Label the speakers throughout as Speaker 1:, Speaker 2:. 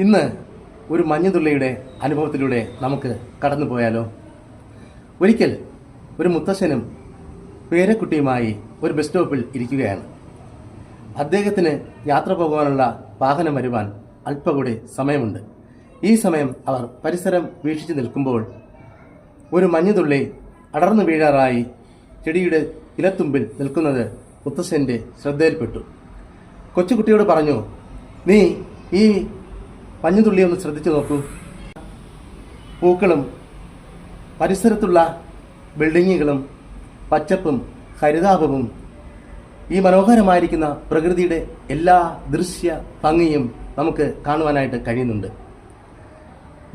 Speaker 1: ഇന്ന് ഒരു മഞ്ഞുതുള്ളിയുടെ അനുഭവത്തിലൂടെ നമുക്ക് കടന്നു പോയാലോ? ഒരിക്കൽ ഒരു മുത്തശ്ശനും പേരക്കുട്ടിയുമായി ഒരു ബസ് സ്റ്റോപ്പിൽ ഇരിക്കുകയാണ്. അദ്ദേഹത്തിന് യാത്ര പോകാനുള്ള വാഹനം വരുവാൻ അല്പം കൂടി സമയമുണ്ട്. ഈ സമയം അവർ പരിസരം വീക്ഷിച്ചു നിൽക്കുമ്പോൾ ഒരു മഞ്ഞുതുള്ളി അടർന്നു വീഴാറായി ചെടിയുടെ ഇലത്തുമ്പിൽ നിൽക്കുന്നത് മുത്തശ്ശൻ്റെ ശ്രദ്ധയിൽപ്പെട്ടു. കൊച്ചുകുട്ടിയോട് പറഞ്ഞു, നീ ഈ മഞ്ഞുതുള്ളി ഒന്ന് ശ്രദ്ധിച്ചു നോക്കൂ. പൂക്കളും പരിസരത്തുള്ള ബിൽഡിങ്ങുകളും പച്ചപ്പും ഹരിതാപവും ഈ മനോഹരമായിരിക്കുന്ന പ്രകൃതിയുടെ എല്ലാ ദൃശ്യ ഭംഗിയും നമുക്ക് കാണുവാനായിട്ട് കഴിയുന്നുണ്ട്.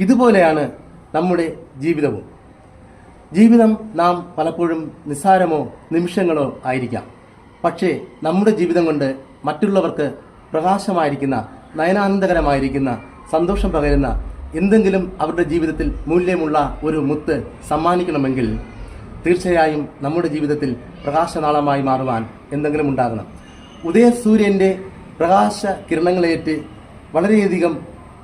Speaker 1: ഇതുപോലെയാണ് നമ്മുടെ ജീവിതവും. ജീവിതം നാം പലപ്പോഴും നിസ്സാരമോ നിമിഷങ്ങളോ ആയിരിക്കാം. പക്ഷേ നമ്മുടെ ജീവിതം കൊണ്ട് മറ്റുള്ളവർക്ക് പ്രകാശമായിരിക്കുന്ന, നയനാനന്ദകരമായിരിക്കുന്ന, സന്തോഷം പകരുന്ന എന്തെങ്കിലും അവരുടെ ജീവിതത്തിൽ മൂല്യമുള്ള ഒരു മുത്ത് സമ്മാനിക്കണമെങ്കിൽ തീർച്ചയായും നമ്മുടെ ജീവിതത്തിൽ പ്രകാശനാളമായി മാറുവാൻ എന്തെങ്കിലും ഉണ്ടാകണം. ഉദയസൂര്യൻ്റെ പ്രകാശ കിരണങ്ങളേറ്റ് വളരെയധികം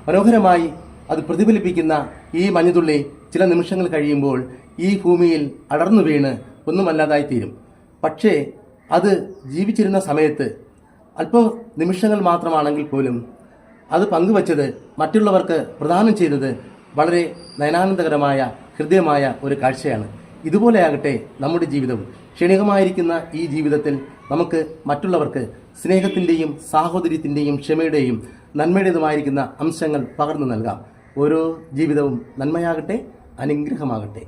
Speaker 1: മനോഹരമായി അത് പ്രതിഫലിപ്പിക്കുന്ന ഈ മഞ്ഞുതുള്ളി ചില നിമിഷങ്ങൾ കഴിയുമ്പോൾ ഈ ഭൂമിയിൽ അടർന്നു വീണ് ഒന്നുമല്ലാതായി തീരും. പക്ഷേ അത് ജീവിച്ചിരുന്ന സമയത്ത് അല്പം നിമിഷങ്ങൾ മാത്രമാണെങ്കിൽ പോലും അത് പങ്കുവച്ചത്, മറ്റുള്ളവർക്ക് പ്രദാനം ചെയ്തത് വളരെ നയനാനന്ദകരമായ ഹൃദയമായ ഒരു കാഴ്ചയാണ്. ഇതുപോലെയാകട്ടെ നമ്മുടെ ജീവിതവും. ക്ഷണികമായിരിക്കുന്ന ഈ ജീവിതത്തിൽ നമുക്ക് മറ്റുള്ളവർക്ക് സ്നേഹത്തിൻ്റെയും സാഹോദര്യത്തിൻ്റെയും ക്ഷമയുടെയും നന്മയുടേതുമായിരിക്കുന്ന അംശങ്ങൾ പകർന്നു നൽകാം. ഓരോ ജീവിതവും നന്മയാകട്ടെ, അനുഗ്രഹമാകട്ടെ.